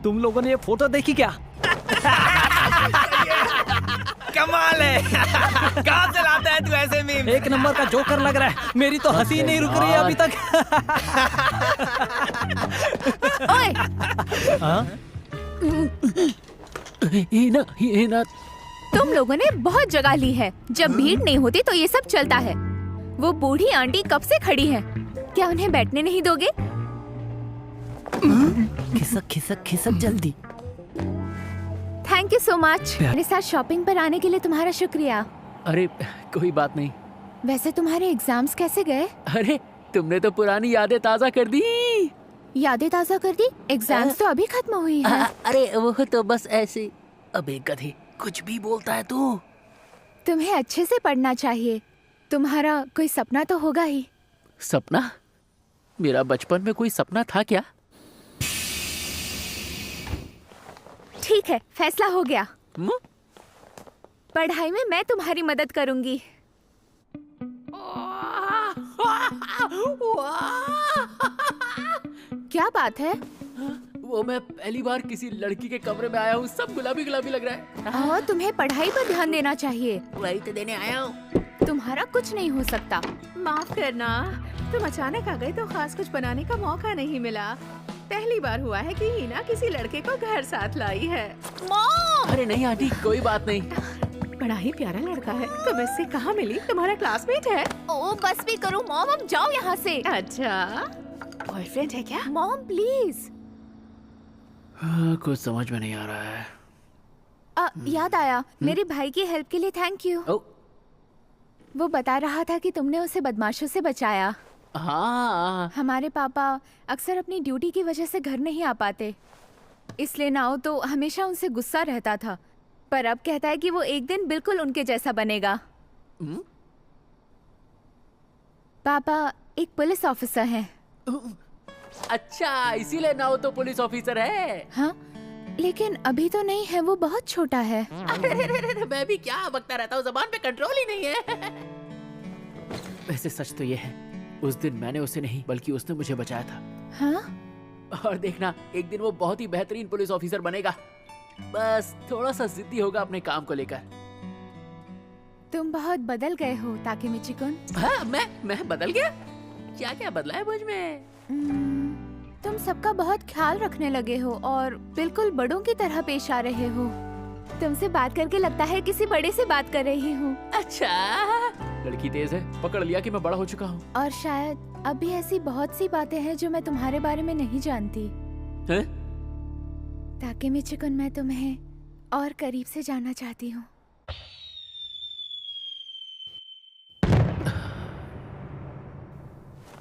तुम लोगों ने ये फोटो देखी क्या? कमाल है। कहाँ से लाता है तू ऐसे मीम? एक नंबर का जोकर लग रहा है। मेरी तो हंसी नहीं रुक रही है अभी तक। ओए, हिना, तुम लोगों ने बहुत जगह ली है। जब भीड़ नहीं होती तो ये सब चलता है। वो बूढ़ी आंटी कब से खड़ी है, क्या उन्हें बैठने नहीं दोगे? खिसक खिसक खिसक जल्दी। Thank you so much. मेरे साथ शॉपिंग पर आने के लिए तुम्हारा शुक्रिया। अरे कोई बात नहीं। वैसे तुम्हारे एग्जाम्स कैसे गए? अरे तुमने तो पुरानी यादें ताजा कर दी। यादें ताजा कर दी? एग्जाम्स तो अभी खत्म हुई है। अरे वो तो बस ऐसे। अबे गधे, कुछ भी बोलता है तू। तुम्हें अच्छे से पढ़ना चाहिए। तुम्हारा कोई सपना तो होगा ही। सपना? मेरा बचपन में कोई सपना था क्या? ठीक है, फैसला हो गया। पढ़ाई में मैं तुम्हारी मदद करूंगी। क्या बात है? वो मैं पहली बार किसी लड़की के कमरे में आया हूँ। सब गुलाबी गुलाबी लग रहा है। और तुम्हें पढ़ाई पर ध्यान देना चाहिए। वही तो देने आया हूँ। तुम्हारा कुछ नहीं हो सकता। माफ करना, तुम अचानक आ गए तो खास कुछ बनाने का मौका नहीं मिला। पहली बार हुआ है कि हिना किसी लड़के को घर साथ लाई है। अरे नहीं आंटी, कोई बात नहीं। बड़ा ही प्यारा लड़का है। तुम इससे कहाँ मिली? तुम्हारा क्लासमेट है? ओ बस भी करो मॉम, अब जाओ यहाँ से। अच्छा, बॉयफ्रेंड है क्या? Mom please. कुछ समझ में नहीं आ रहा है। याद आया, मेरे भाई की हेल्प के लिए थैंक यू। वो बता रहा था कि तुमने उसे बदमाशों से बचाया। हाँ। हमारे पापा अक्सर अपनी ड्यूटी की वजह से घर नहीं आ पाते, इसलिए नाओ तो हमेशा उनसे गुस्सा रहता था। पर अब कहता है कि वो एक दिन बिल्कुल उनके जैसा बनेगा। पापा एक पुलिस ऑफिसर हैं। अच्छा, इसीलिए नाउ तो पुलिस ऑफिसर है। हाँ, लेकिन अभी तो नहीं है, वो बहुत छोटा है। अरे, मैं भी क्या बकता रहता हूँ, ज़बान पे कंट्रोल ही नहीं है। वैसे सच तो ये है, उस दिन मैंने उसे नहीं बल्कि उसने मुझे बचाया था। हाँ? और देखना, एक दिन वो बहुत ही बेहतरीन पुलिस ऑफिसर बनेगा। बस थोड़ा सा जिद्दी होगा अपने काम को लेकर। तुम बहुत बदल गए हो ताकेमिची-कुन। हाँ, मैं बदल गया? क्या क्या बदला है मुझ में? तुम सबका बहुत ख्याल रखने लगे हो और बिल्कुल बड़ों की तरह पेश आ रहे हो। तुमसे बात करके लगता है किसी बड़े से बात कर रही हूँ। अच्छा, लड़की तेज है, पकड़ लिया कि मैं बड़ा हो चुका हूँ। और शायद अब भी ऐसी बहुत सी बातें हैं जो मैं तुम्हारे बारे में नहीं जानती। ताकेमिची-कुन, मैं तुम्हें और करीब से जानना चाहती हूँ।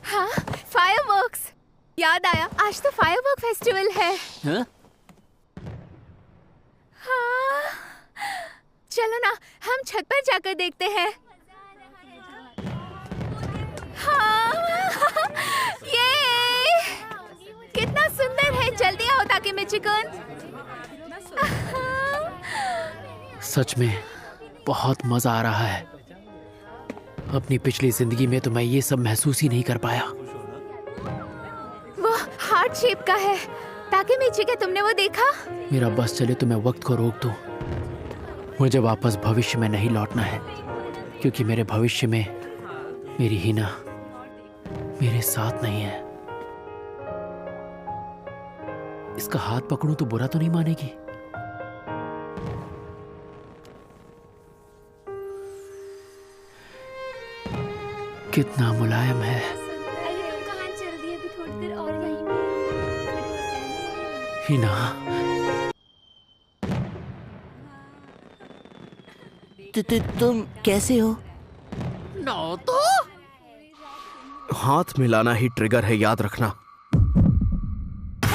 हाँ, फायरवर्क्स। याद आया, आज तो फायरवर्क फेस्टिवल है। हाँ? हाँ, चलो ना, हम छत पर जाकर देखते हैं। हाँ, ये कितना सुंदर है। जल्दी आओ ताकेमिची-कुन। सच में बहुत मजा आ रहा है। अपनी पिछली जिंदगी में तो मैं ये सब महसूस ही नहीं कर पाया। वो हार्ट शेप का है। ताकेमिची के तुमने वो देखा? मेरा बस चले तो मैं वक्त को रोक दूं। मुझे वापस भविष्य में नहीं लौटना है, क्योंकि मेरे भविष्य में मेरी हिना मेरे साथ नहीं है। इसका हाथ पकड़ूं तो बुरा तो नहीं मानेगी? कितना मुलायम है। हिना, तुम कैसे हो? नौ तो हाथ मिलाना ही ट्रिगर है, याद रखना।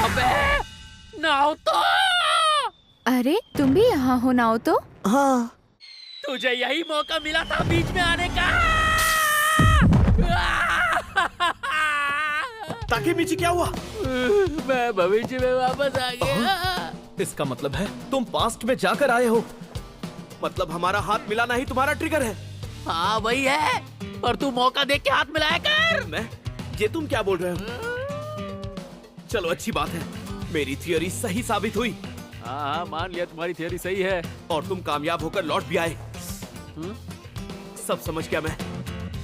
अबे नौ तो। अरे तुम भी यहाँ हो नाओ तो? हाँ। तुझे यही मौका मिला था बीच में आने का। ताकेमिची, क्या हुआ? मैं भविष्य में वापस आ गया। इसका मतलब है तुम पास्ट में जाकर आए हो। मतलब हमारा हाथ मिलाना ही तुम्हारा ट्रिगर है। हाँ वही है, और तू मौका देख के हाथ मिलाया कर। मैं? ये तुम क्या बोल रहे हो? चलो अच्छी बात है, मेरी थियोरी सही साबित हुई हाँ हाँ, मान लिया तुम्हारी थियरी सही है। और तुम कामयाब होकर लौट भी आए। सब समझ गया मैं।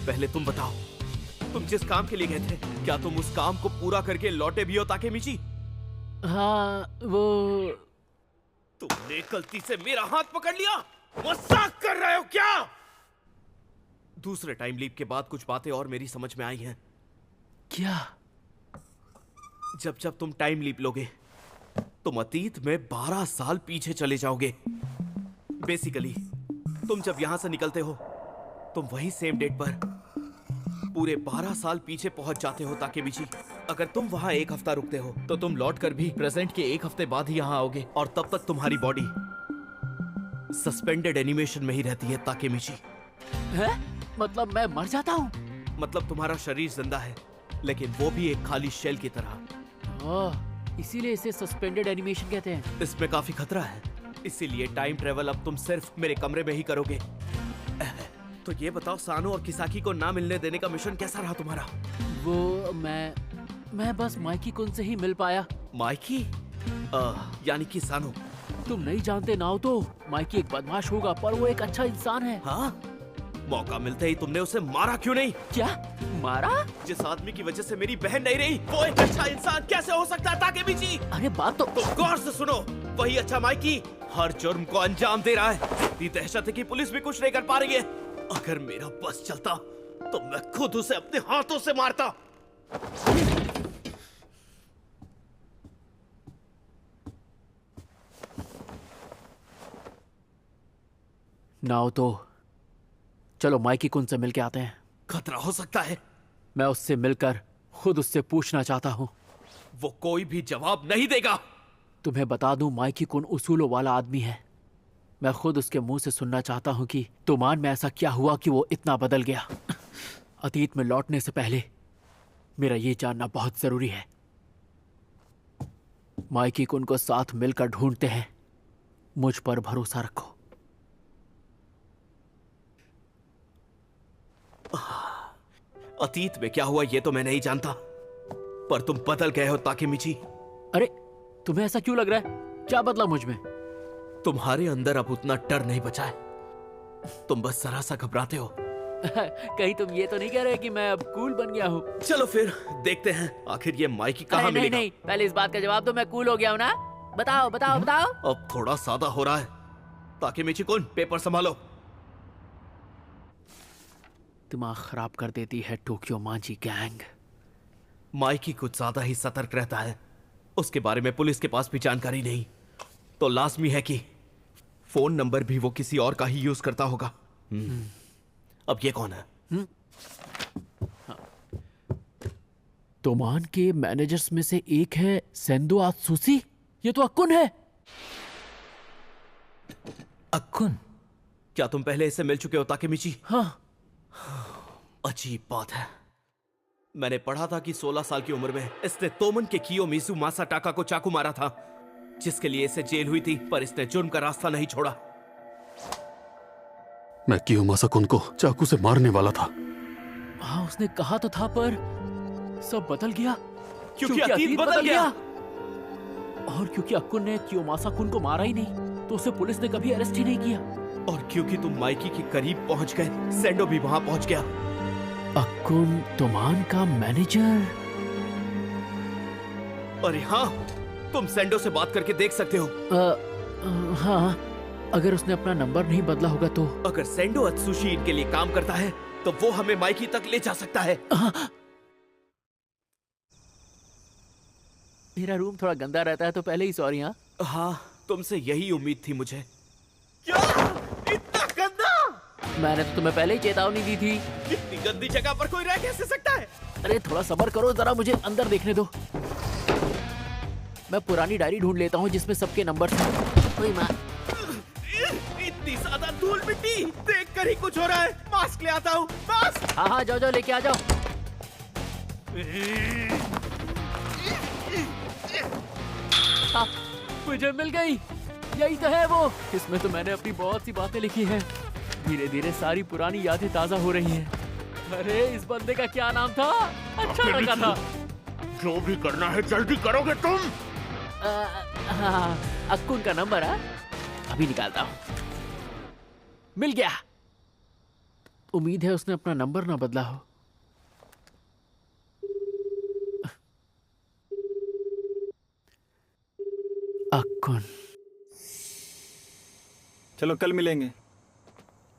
पहले तुम बताओ, तुम जिस काम के लिए गए थे, क्या तुम उस काम को पूरा करके लौटे भी हो ताकेमिची? हाँ वो तुमने गलती से मेरा हाथ पकड़ लिया। मजाक कर रहे हो क्या? दूसरे टाइम लीप के बाद कुछ बातें और मेरी समझ में आई हैं। क्या? जब जब तुम टाइम लीप लोगे, तुम अतीत में 12 साल पीछे चले जाओगे। बेसिकली तुम जब यहां से निकलते हो, तुम वही सेम डेट पर पूरे 12 साल पीछे पहुंच जाते हो ताकेमिची। अगर तुम वहां एक हफ्ता रुकते हो, तो तुम लौट कर भी प्रेजेंट के एक हफ्ते बाद ही यहां आओगे, और तब तक तुम्हारी बॉडी सस्पेंडेड एनिमेशन में ही रहती है ताकेमिची। है? मतलब मैं मर जाता हूँ? मतलब तुम्हारा शरीर जिंदा है, लेकिन वो भी एक खाली शेल की तरह। ओह, इसीलिए इसे सस्पेंडेड एनिमेशन कहते हैं। इसमें काफी खतरा है, इसीलिए टाइम ट्रेवल अब तुम सिर्फ मेरे कमरे में ही करोगे। तो ये बताओ, सानो और किसाकी को ना मिलने देने का मिशन कैसा रहा तुम्हारा? वो मैं बस माइकी कुन से ही मिल पाया। माइकी? यानी कि सानो? तुम नहीं जानते नाओ तो माइकी एक बदमाश होगा, पर वो एक अच्छा इंसान है। हाँ? मौका मिलते ही तुमने उसे मारा क्यों नहीं? क्या मारा? जिस आदमी की वजह से मेरी बहन नहीं रही, वो एक अच्छा इंसान कैसे हो सकता है ताकेमिची? अरे बात तो गौर से सुनो, वही अच्छा माइकी हर जुर्म को अंजाम दे रहा है। इतनी दहशत है कि पुलिस भी कुछ नहीं कर पा रही है। अगर मेरा बस चलता तो मैं खुद उसे अपने हाथों से मारता। नाओ तो चलो माइकी कुन से मिलके आते हैं। खतरा हो सकता है। मैं उससे मिलकर खुद उससे पूछना चाहता हूँ। वो कोई भी जवाब नहीं देगा। तुम्हें बता दूं, माइकी कुन उसूलों वाला आदमी है। मैं खुद उसके मुंह से सुनना चाहता हूँ कि तुमान में ऐसा क्या हुआ कि वो इतना बदल गया। अतीत में लौटने से पहले मेरा ये जानना बहुत जरूरी है। माइकी कुन को साथ मिलकर ढूंढते हैं। मुझ पर भरोसा रखो। अतीत में क्या हुआ ये तो मैं नहीं जानता, पर तुम बदल गए हो ताकेमिची। अरे तुम्हें ऐसा क्यों लग रहा है? क्या बदला मुझ में? तुम्हारे अंदर अब उतना डर नहीं बचा है। तुम बस जरा सा घबराते हो। कहीं तुम ये तो नहीं कह रहे कि मैं अब कूल बन गया हूँ? चलो फिर देखते हैं आखिर ये माइकी कहाँ नहीं मिलेगा। नहीं, पहले इस बात का जवाब दो। मैं कूल हो गया हूँ ना? बताओ बताओ बताओ। अब थोड़ा सादा हो रहा है। ताकेमिची कुन, पेपर संभालो। दिमाग खराब कर देती है टोक्यो मांझी गैंग। माइकी कुछ ज्यादा ही सतर्क रहता है। उसके बारे में पुलिस के पास भी जानकारी नहीं, तो लाजमी है कि फोन नंबर भी वो किसी और का ही यूज करता होगा। अब ये कौन है? तोमान के मैनेजर्स में से एक है सेंदो आत्सुशी। ये तो अक्कुन है। अक्कुन? क्या तुम पहले इससे मिल चुके हो ताकेमिची? हाँ। अजीब बात है। मैंने पढ़ा था कि 16 साल की उम्र में इसने तोमन के कियोमिज़ु मासाटाका को चाकू मारा था, जिसके लिए इसे जेल हुई थी, पर इसने जुर्म का रास्ता नहीं छोड़ा। मैं कियोमासा कुन को चाकू से मारने वाला था। हाँ उसने कहा तो था, पर सब बदल गया क्योंकि अतीत बदल गया। और क्योंकि अक्कुन ने कियोमासा कुन को मारा ही नहीं, तो उसे पुलिस ने कभी अरेस्ट ही नहीं किया। और क्योंकि तुम माइकी के करीब पहुंच गए, सेंडो भी वहां पहुंच गया। अक्कुन तोमान का मैनेजर? अरे हाँ, तुम सेंडो से बात करके देख सकते हो। हाँ, अगर उसने अपना नंबर नहीं बदला होगा तो। अगर सेंडो अत्सुशी इनके लिए काम करता है, तो वो हमें माइकी तक ले जा सकता है। मेरा रूम थोड़ा गंदा रहता है, तो पहले ही सॉरी। हाँ, तुमसे यही उम्मीद थी मुझे। क्या? इतना गंदा? मैंने तो तुम्हें पहले ही चेतावनी दी थी। इतनी गंदी जगह पर कोई रह कैसे सकता है? अरे थोड़ा सब्र करो, जरा मुझे अंदर देखने दो। मैं पुरानी डायरी ढूंढ लेता हूँ जिसमें सबके नंबर थे। इतनी ज्यादा धूल मिट्टी देख कर ही कुछ हो रहा है। मास्क ले आता हूँ। मास्क? हाँ हाँ, जाओ जाओ, लेके आ जाओ। हाँ, मुझे मिल गई। यही तो है वो। इसमें तो मैंने अपनी बहुत सी बातें लिखी हैं। धीरे धीरे सारी पुरानी यादें ताजा हो रही हैं। अरे इस बंदे का क्या नाम था? अच्छा लगा था। जो भी करना है जल्दी करोगे तुम? हाँ, अक्कुन का नंबर है, अभी निकालता हूँ। मिल गया। उम्मीद है उसने अपना नंबर ना बदला हो। अक्कुन। चलो कल मिलेंगे।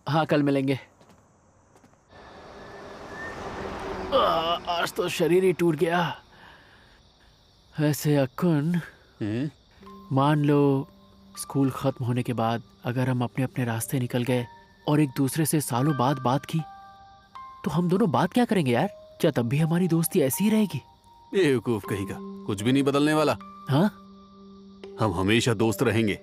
हाँ, कल मिलेंगे। आज तो शरीर ही टूट गया। वैसे अक्कुन, मान लो स्कूल खत्म होने के बाद अगर हम अपने अपने रास्ते निकल गए और एक दूसरे से सालों बाद बात की, तो हम दोनों बात क्या करेंगे यार? क्या तब भी हमारी दोस्ती ऐसी ही रहेगी? बेवकूफ कहीं का, कुछ भी नहीं बदलने वाला। हाँ, हम हमेशा दोस्त रहेंगे।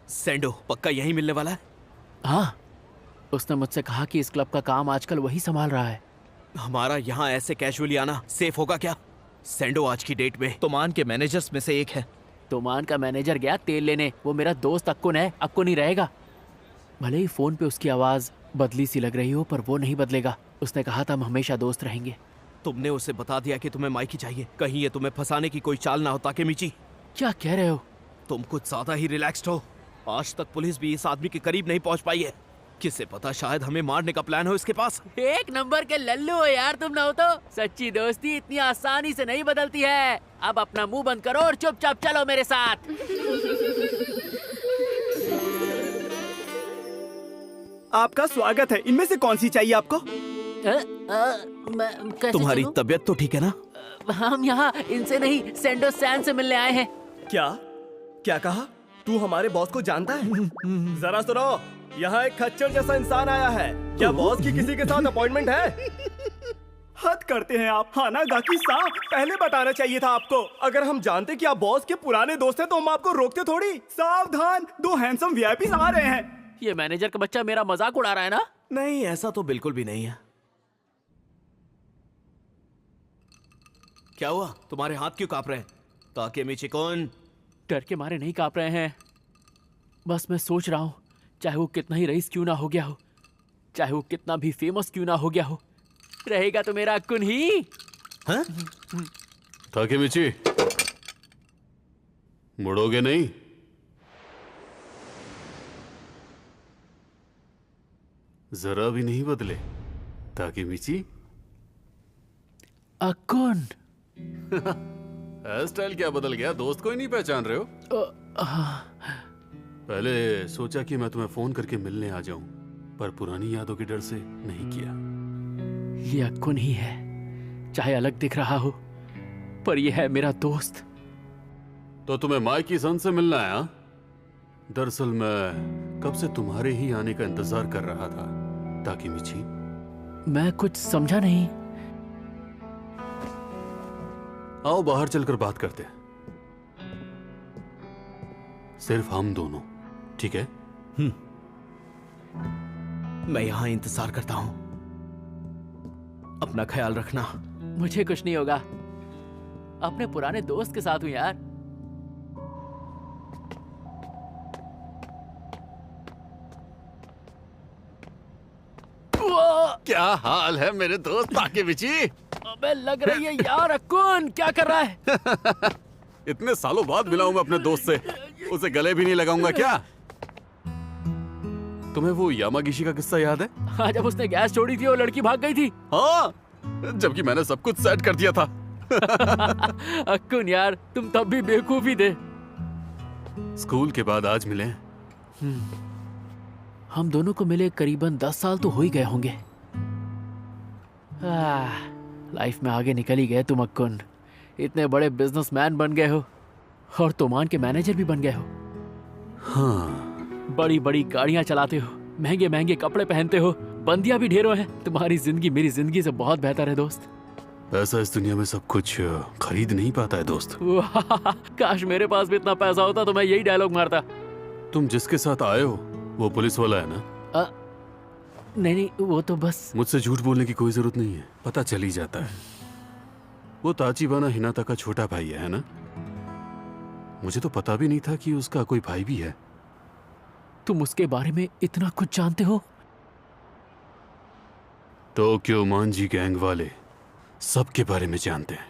सैंडो पक्का यहीं मिलने वाला है? हाँ, उसने मुझसे कहा कि इस क्लब का काम आजकल वही संभाल रहा है। हमारा यहाँ ऐसे कैजुअली आना सेफ होगा क्या? सैंडो आज की डेट में तोमान के मैनेजर्स में से एक है। तोमान का मैनेजर गया तेल लेने, वो मेरा दोस्त अक्कुन है, अक्कुन ही रहेगा। भले ही फोन पे उसकी आवाज बदली सी लग रही हो, पर वो नहीं बदलेगा। उसने कहा था हम हमेशा दोस्त रहेंगे। तुमने उसे बता दिया कि तुम्हें माइकी चाहिए, कहीं ये तुम्हें फंसाने की कोई चाल ना हो ताकेमिची। क्या कह रहे हो? तुम कुछ ज्यादा ही रिलैक्स्ड हो। आज तक पुलिस भी इस आदमी के करीब नहीं पहुंच पाई है। किसे पता, शायद हमें मारने का प्लान हो इसके पास। एक नंबर के लल्लू हो यार तुम। ना हो तो सच्ची दोस्ती इतनी आसानी से नहीं बदलती है। अब अपना मुंह बंद करो और चुपचाप चलो मेरे साथ। आपका स्वागत है। इनमें से कौन सी चाहिए आपको? तुम्हारी तबीयत तो ठीक है ना? हम यहाँ इनसे नहीं, सेंडो सैन से मिलने आए हैं। क्या क्या कहा? तू हमारे बॉस को जानता है? जरा सुनो, यहाँ एक खच्चर जैसा इंसान आया है। क्या बॉस की किसी के साथ अपॉइंटमेंट है? हद करते हैं आप। हानागाकी साहब, पहले बताना चाहिए था आपको। अगर हम जानते कि आप बॉस के पुराने दोस्त हैं तो हम आपको रोकते थोड़ी। सावधान, दो हैंडसम वीआईपी आ रहे हैं। ये मैनेजर का बच्चा मेरा मजाक उड़ा रहा है ना? नहीं, ऐसा तो बिल्कुल भी नहीं है। क्या हुआ? तुम्हारे हाथ क्यों कांप रहे हैं? ताकेमिची-कुन, डर के मारे नहीं कांप रहे हैं। बस मैं सोच रहा हूँ, चाहे वो कितना ही रईस क्यों ना हो गया हो, चाहे वो कितना भी फेमस क्यों ना हो गया हो, रहेगा तो मेरा अक्कुन ही। हाँ? ताकेमिची, मुड़ोगे नहीं? जरा भी नहीं बदले ताकेमिची। अक्कुन। हेयर स्टाइल क्या बदल गया? दोस्त को ही नहीं पहचान रहे हो? पहले सोचा कि मैं तुम्हें फोन करके मिलने आ जाऊं, पर पुरानी यादों के डर से नहीं किया। ये अक्कुन ही है, चाहे अलग दिख रहा हो, पर ये है मेरा दोस्त। तो तुम्हें माइकी सन से मिलना है? हाँ? दरअसल मैं कब से तुम्हारे ही आने का इंतजार कर रहा था ताकेमिची। मैं कुछ समझा नहीं। आओ बाहर चलकर बात करते हैं, सिर्फ हम दोनों, ठीक है? मैं यहाँ इंतजार करता हूँ। अपना ख्याल रखना। मुझे कुछ नहीं होगा, अपने पुराने दोस्त के साथ हूं यार। क्या हाल है मेरे दोस्त ताकेमिची? अबे लग रही है यार अक्कुन, क्या कर रहा है? इतने सालों बाद मिला हूं मैं अपने दोस्त से, उसे गले भी नहीं लगाऊंगा क्या? तुम्हें वो यामागिशी का किस्सा याद है? हाँ, जब उसने गैस छोड़ी थी और लड़की भाग गई थी। हाँ, जबकि मैंने सब कुछ सेट कर दिया था। अक्कुन यार, तुम तब भी बेवकूफ ही थे। स्कूल के बाद आज मिले। हम दोनों को मिले करीबन 10 साल तो हो ही गए होंगे। लाइफ में आगे निकल ही गए तुम अक्कुन। इतने बड़े बिजनेसमैन बन गए हो और तोमान के मैनेजर भी बन गए हो। हाँ, बड़ी बड़ी गाड़ियां चलाते हो, महंगे महंगे कपड़े पहनते हो, बंदियां भी ढेरों हैं। तुम्हारी जिंदगी मेरी जिंदगी से बहुत बेहतर है दोस्त। पैसा इस दुनिया में सब कुछ खरीद नहीं पाता है दोस्त। काश मेरे पास भी इतना पैसा होता तो मैं यही डायलॉग मारता। तुम जिसके साथ आए हो वो पुलिस वाला है ना? नहीं नहीं, वो तो बस। मुझसे झूठ बोलने की कोई जरूरत नहीं है, पता चल ही जाता है। वो ताचिबाना हिनाता का छोटा भाई है ना? मुझे तो पता भी नहीं था कि उसका कोई भाई भी है। तुम उसके बारे में इतना कुछ जानते हो? टोक्यो मांजी गैंग वाले सबके बारे में जानते हैं।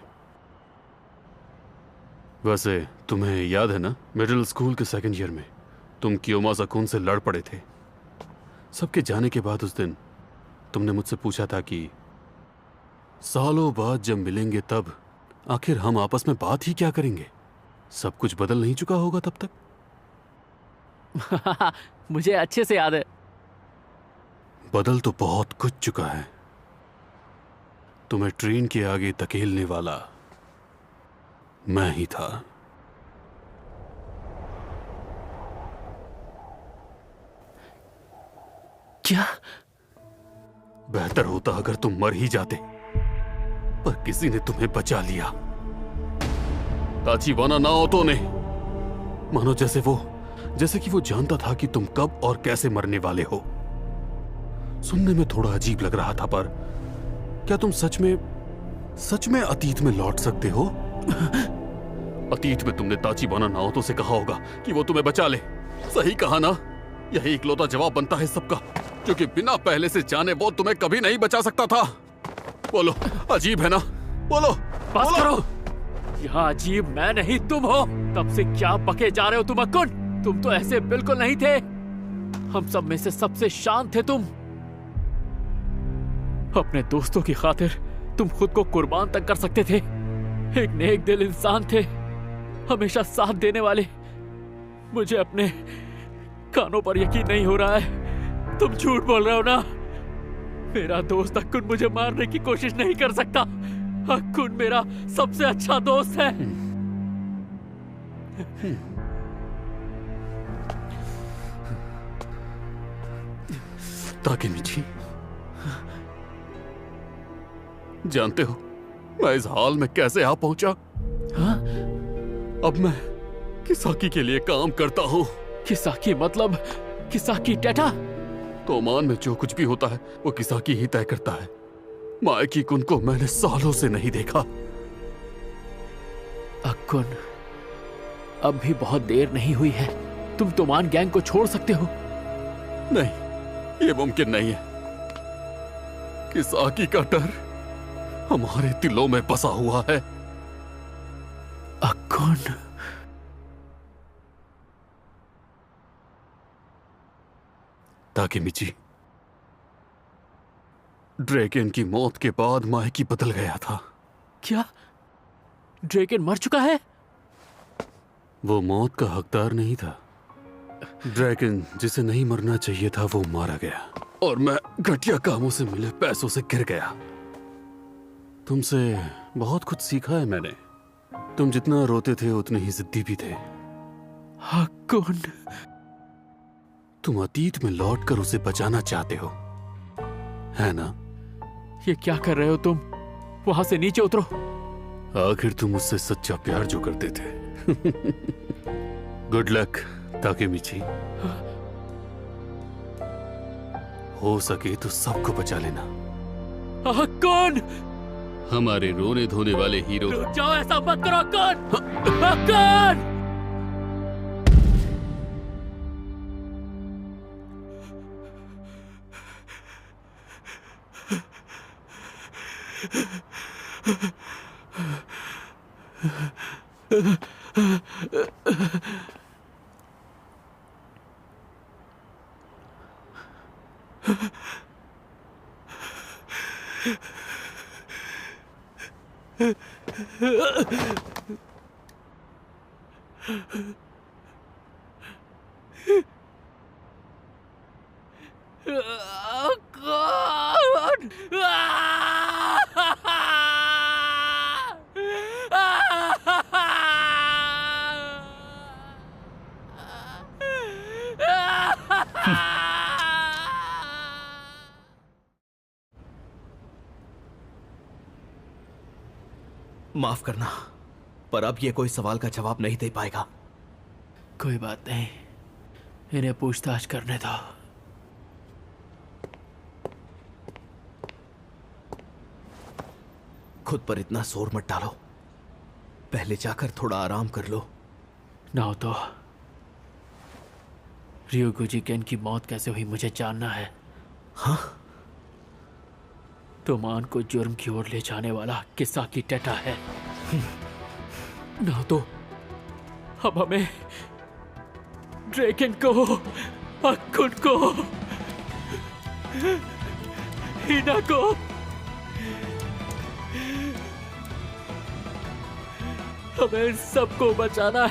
वैसे तुम्हें याद है ना, मिडिल स्कूल के सेकंड ईयर में तुम कियोमाजा-कुन से लड़ पड़े थे। सबके जाने के बाद उस दिन तुमने मुझसे पूछा था कि सालों बाद जब मिलेंगे तब आखिर हम आपस में बात ही क्या करेंगे। सब कुछ बदल नहीं चुका होगा तब तक? मुझे अच्छे से याद है। बदल तो बहुत कुछ चुका है। तुम्हें ट्रेन के आगे धकेलने वाला मैं ही था। क्या? बेहतर होता अगर तुम मर ही जाते, पर किसी ने तुम्हें बचा लिया। ताचिबाना नाओतो ने, मानो जैसे कि वो जानता था कि तुम कब और कैसे मरने वाले हो। सुनने में थोड़ा अजीब लग रहा था, पर क्या तुम सच में अतीत में लौट सकते हो? अतीत में तुमने ताचिबाना नाओतो से कहा होगा कि वो तुम्हें बचा ले। सही कहा ना? यही इकलौता जवाब बनता है सबका, क्योंकि बिना पहले से जाने वो तुम्हें कभी नहीं बचा सकता था। बोलो, अजीब है ना? बोलो, बस बोलो। करो। यहाँ अजीब मैं नहीं तुम हो। तब से क्या बके जा रहे हो तुम अक्कुन? तुम तो ऐसे बिल्कुल नहीं थे। हम सब में से सबसे शांत थे तुम। अपने दोस्तों की खातिर तुम खुद को कुर्बान तक कर सकते थे। एक नेक दिल इंसान थे, हमेशा साथ देने वाले। मुझे अपने कानों पर यकीन नहीं हो रहा है। तुम झूठ बोल रहे हो ना? मेरा दोस्त अक्कुन मुझे मारने की कोशिश नहीं कर सकता। अक्कुन मेरा सबसे अच्छा दोस्त है। ताकेमिची, जानते हो मैं इस हाल में कैसे आ पहुंचा? हाँ? अब मैं किसाकी के लिए काम करता हूँ। किसाकी मतलब किसाकी टेटा? तोमान में जो कुछ भी होता है वो किसाकी ही तय करता है। मायकी कुन को मैंने सालों से नहीं देखा। अक्कुन, अब भी बहुत देर नहीं हुई है। तुम तोमान गैंग को छोड़ सकते हो। नहीं, ये मुमकिन नहीं है। किसाकी का डर हमारे दिलों में बसा हुआ है। अक्कुन, ताकेमिची, ड्रैगन की मौत के बाद मायकी बदल गया था। क्या ड्रैगन मर चुका है? वो मौत का हकदार नहीं था। ड्रैगन जिसे नहीं मरना चाहिए था वो मारा गया, और मैं घटिया कामों से मिले पैसों से गिर गया। तुमसे बहुत कुछ सीखा है मैंने। तुम जितना रोते थे उतने ही जिद्दी भी थे। अक्कुन, तुम अतीत में लौटकर उसे बचाना चाहते हो, है ना? ये क्या कर रहे हो तुम? वहां से नीचे उतरो। आखिर तुम उससे सच्चा प्यार जो करते थे। Good luck Takemichi. हो सके तो सबको बचा लेना। अक्कुन, हमारे रोने धोने वाले हीरो। रुक जाओ, ऐसा मत करो अक्कुन। अक्कुन! माफ करना, पर अब ये कोई सवाल का जवाब नहीं दे पाएगा। कोई बात नहीं, इन्हें पूछताछ करने दो। खुद पर इतना जोर मत डालो, पहले जाकर थोड़ा आराम कर लो। ना तो रियोगुजी केन की मौत कैसे हुई मुझे जानना है। हाँ? तुमान को जुर्म की ओर ले जाने वाला किस्सा की टेटा है। ना तो अब हमें ड्रेकन को, अक्कुन को, हिना को, हमें सबको बचाना है।